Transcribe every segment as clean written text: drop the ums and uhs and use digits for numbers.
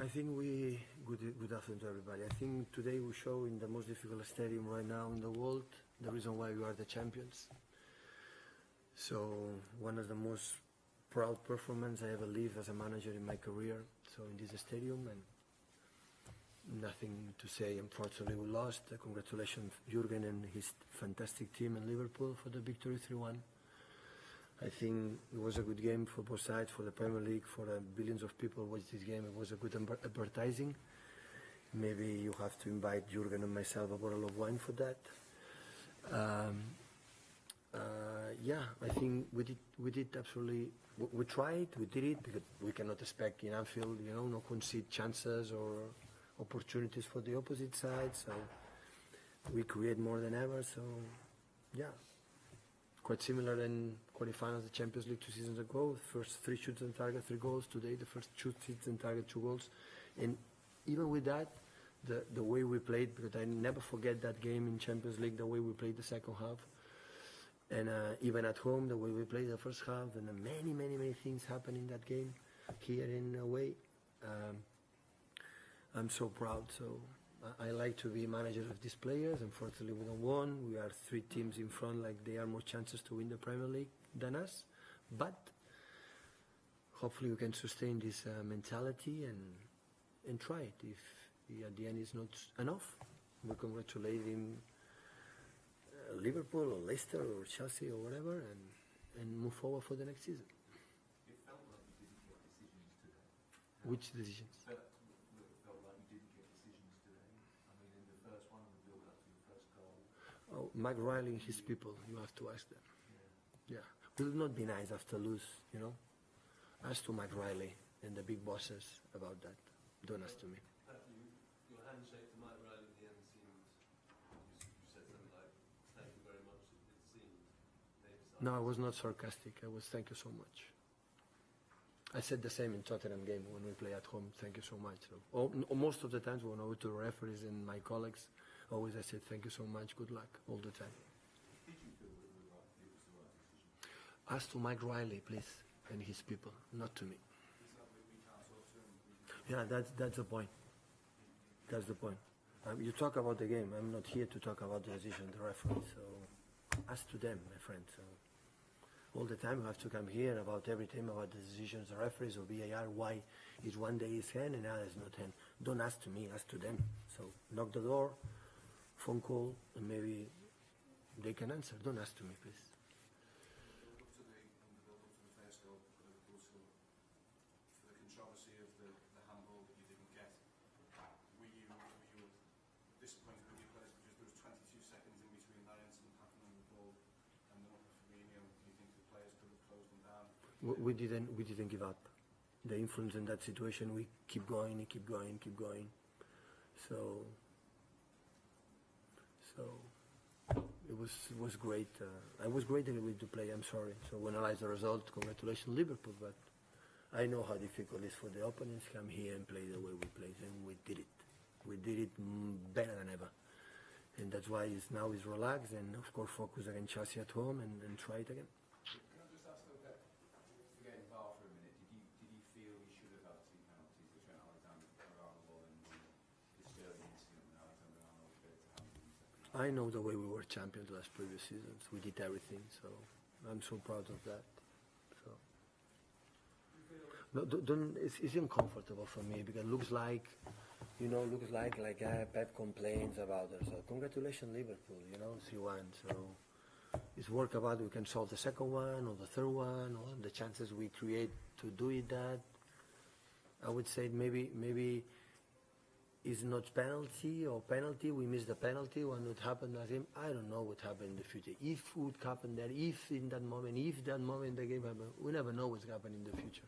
I think good afternoon to everybody. I think today we show in the most difficult stadium right now in the world the reason why we are the champions. So one of the most proud performance I ever lived as a manager in my career. So in this stadium, and nothing to say. Unfortunately, we lost. Congratulations, Jurgen and his fantastic team in Liverpool for the victory 3-1. I think it was a good game for both sides, for the Premier League, for billions of people watched this game. It was a good advertising. Maybe you have to invite Jurgen and myself a bottle of wine for that. Yeah, I think we did absolutely. We tried, we did it, because we cannot expect in Anfield, no concede chances or opportunities for the opposite side. So we create more than ever. So yeah. Quite similar in quarterfinals of the Champions League 2 seasons ago. First 3 shoots on target, 3 goals. Today, the first 2 shoots on target, 2 goals. And even with that, the way we played, because I never forget that game in Champions League, the way we played the second half. And even at home, the way we played the first half, and many things happened in that game, here in a way. I'm so proud. So I like to be manager of these players. Unfortunately, we don't won. We are 3 teams in front, like they are more chances to win the Premier League than us. But hopefully we can sustain this mentality and try it. If at the end it's not enough, we congratulate him, Liverpool or Leicester or Chelsea or whatever, and move forward for the next season. It felt like you didn't get decisions today. Which decisions? It felt like you didn't get decisions today. I mean, in the first one, the build up to the first goal. Oh, Mike Riley and his people, you have to ask them. Yeah. Will not be nice after lose, Ask to Mike Riley and the big bosses about that. Don't ask to me. Your handshake to Mike Riley at the end seemed, you said something like, thank you very much, it seemed. No, I was not sarcastic. I was thank you so much. I said the same in Tottenham game when we play at home. Thank you so much. So, most of the times when I go to referees and my colleagues, always I said thank you so much, good luck, all the time. Did you feel that it was the right decision? Ask to Mike Riley, please, and his people, not to me. Yeah, that's the point. That's the point. You talk about the game. I'm not here to talk about the decision, the referee. So ask to them, my friend. So all the time you have to come here about every time about the decisions, the referees or VAR, why is one day is 10 and now is not 10. Don't ask to me, ask to them. So knock the door, phone call, and maybe they can answer. Don't ask to me, please. Controversy of the handball that you didn't get. Were you disappointed with your players because there was 22 seconds in between that incident happening on the ball and the one for Firmino? Do you think the players could have closed them down? We didn't give up. The influence in that situation, we keep going. So it was great. I was great with the play. I'm sorry. So when I analyze the result, congratulations Liverpool, but I know how difficult it is for the opponents to come here and play the way we play, and we did it. We did it better than ever. And that's why now it's relaxed and, of course, focus against Chelsea at home and try it again. Can I just ask a bit, forgetting VAR for a minute, did you feel you should have had 2 penalties, the Trent Alexander-Arnold and the Sterling incident when Alexander-Arnold failed to handle himself? I know the way we were champions last previous seasons. We did everything, so I'm so proud of that. No, it's uncomfortable for me because it looks like Pep complains about it. So congratulations Liverpool, 3-1. So it's work about we can solve the second one or the third one or the chances we create to do it. That I would say maybe it's not penalty or penalty. We missed the penalty when it happened last game. I don't know what happened in the future. If it would happen there, if that moment the game happened, we never know what's happening in the future.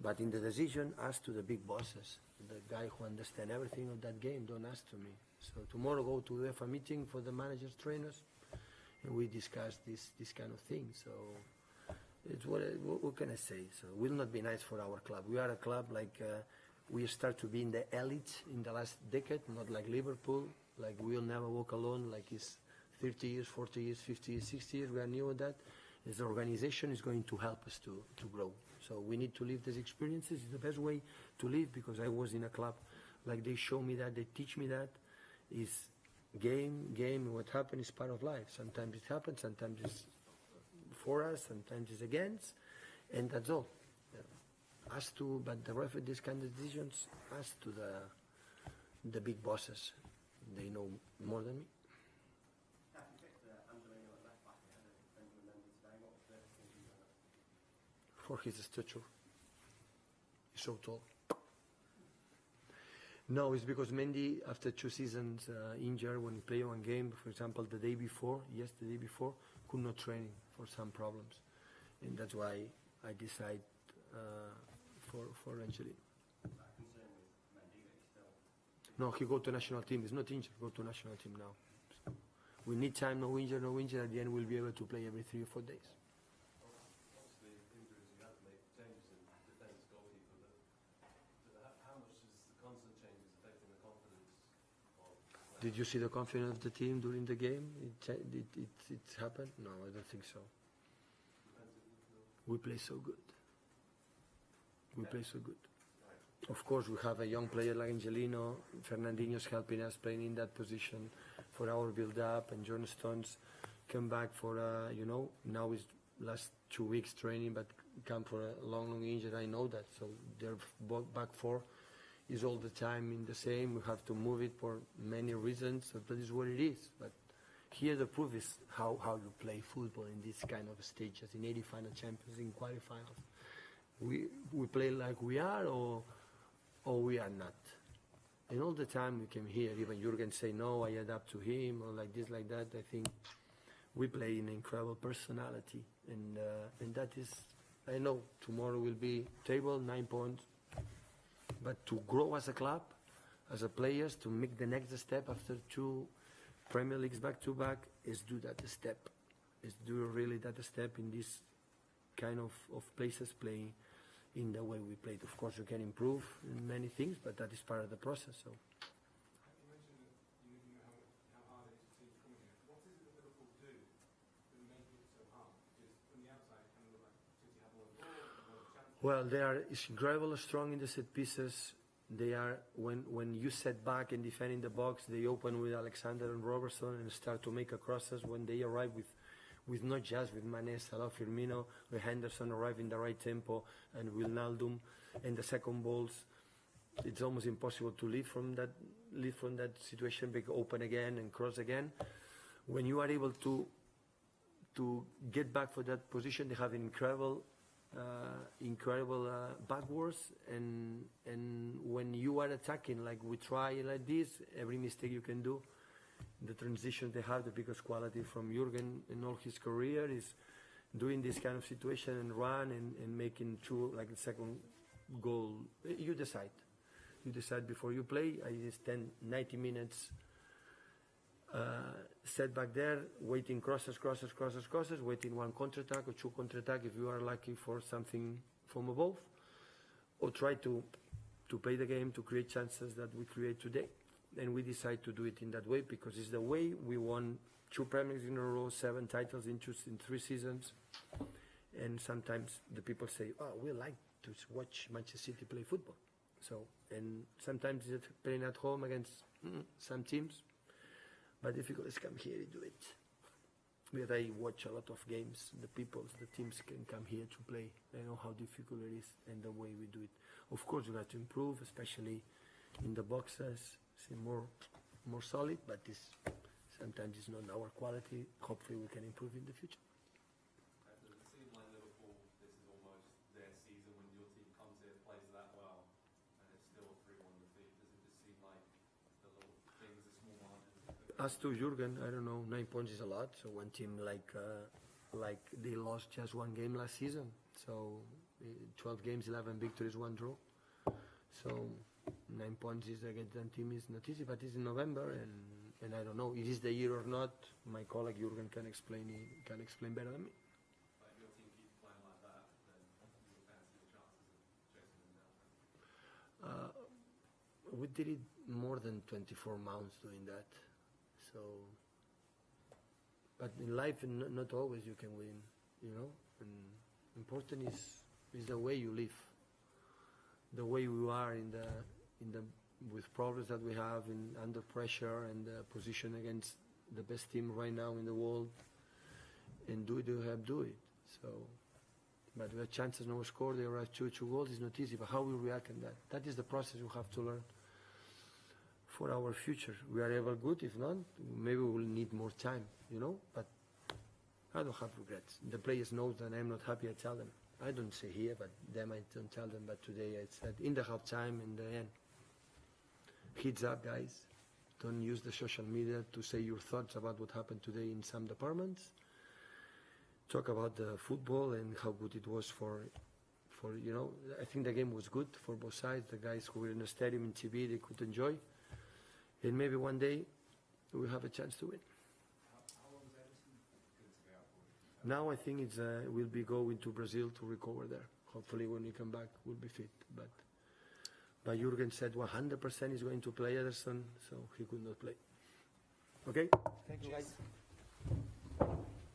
But in the decision, ask to the big bosses, the guy who understand everything of that game. Don't ask to me. So tomorrow go to UEFA meeting for the managers, trainers, and we discuss this kind of thing. So it's what can I say? So it will not be nice for our club. We are a club like we start to be in the elite in the last decade, not like Liverpool. Like we'll never walk alone. Like it's 30 years, 40 years, 50 years, 60 years. We are new at that. This organization is going to help us to grow. So we need to live these experiences. It's the best way to live, because I was in a club, like they show me that, they teach me that, is game, what happened is part of life. Sometimes it happens, sometimes it's for us, sometimes it's against, and that's all. But the ref, these kind of decisions, as to the big bosses, they know more than me. For his stature, he's so tall. No, it's because Mendy, after 2 seasons injured, when he played one game, for example, the day before, could not train for some problems, and that's why I decide for Angelino. No, he go to national team. He's not injured. Go to national team now. So we need time. No injured. At the end, we'll be able to play every 3 or 4 days. Obviously, injuries, you have to make changes in defence, goalkeeper, but how much is the constant changes affecting the confidence of players? Did you see the confidence of the team during the game? It happened? No, I don't think so. We play so good. Of course, we have a young player like Angelino. Fernandinho's helping us playing in that position for our build-up, and John Stones come back for, now is last 2 weeks training, but come for a long injury. I know that. So their back four is all the time in the same. We have to move it for many reasons. So that is what it is. But here the proof is how you play football in this kind of stages, in 80 final Champions, in quarterfinals. We play like we are or we are not. And all the time we can hear, even Jurgen say, no, I adapt to him, or like this, like that. I think we play an incredible personality. And that is, I know tomorrow will be table, 9 points. But to grow as a club, as a players, to make the next step after 2 Premier Leagues back-to-back, is do that step. Is do really that step in this kind of places, playing in the way we played. Of course, you can improve in many things, but that is part of the process. So. You mentioned that you know how hard it is for teams coming here. What is it that Liverpool do that make it so hard? Because from the outside, it kind of looks like City have more chances. Well, they are incredibly strong in the set pieces. They are, when you set back and defend in the box, they open with Alexander and Robertson and start to make a crosses. When they arrive with not just with Mane, Salah, Firmino, with Henderson arrive in the right tempo, and Wijnaldum, and the second balls, it's almost impossible to leave from that situation, because open again and cross again. When you are able to get back for that position, they have incredible backwards, and when you are attacking like we try like this, every mistake you can do. The transition they have, the biggest quality from Jurgen in all his career is doing this kind of situation and run and making 2, like the second goal. You decide before you play. I just 90 minutes set back there, waiting crosses, waiting 1 counter-attack or 2 counter-attack if you are lucky for something from above, or try to play the game to create chances that we create today. And we decide to do it in that way because it's the way we won 2 Premier Leagues in a row, 7 titles in 3 seasons. And sometimes the people say, oh, we like to watch Manchester City play football. So, and sometimes it's playing at home against some teams, but difficult is come here and do it. Because I watch a lot of games, the teams can come here to play. I know how difficult it is and the way we do it. Of course, we have to improve, especially in the boxes. More solid, but sometimes it's not our quality. Hopefully we can improve in the future. Does it seem like Liverpool, this is almost their season when your team comes here, plays that well, and it's still a 3-1 defeat? Does it just seem like the little things, the small margins? As to Jurgen, I don't know, 9 points is a lot. So one team like they lost just 1 game last season. So 12 games, 11 victories, 1 draw. So 9 points is against that team is not easy, but it's in November, and I don't know, is this the year or not? My colleague Jurgen can explain better than me. But if your team keeps playing like that, then you will fancy your chances of chasing them down. We did it more than 24 months doing that. So, but in life, not always you can win you know. And important is the way you live, the way we are in the with problems that we have in under pressure and the position against the best team right now in the world, and do it. So, but we have chances, no score. They arrive two goals. It's not easy. But how we react in that? That is the process we have to learn for our future. We are ever good. If not, maybe we will need more time, you know. But I don't have regrets. The players know that I'm not happy. I tell them. I don't say here, but them I don't tell them. But today I said in the half time, in the end. Heads up, guys. Don't use the social media to say your thoughts about what happened today in some departments. Talk about the football and how good it was for you know. I think the game was good for both sides. The guys who were in the stadium in TV, they could enjoy. And maybe one day we'll have a chance to win. How long is Everton going to be out for? Now I think we'll be going to Brazil to recover there. Hopefully when we come back we'll be fit. But Jurgen said 100% is going to play Ederson, so he could not play. Okay? Thank you, guys.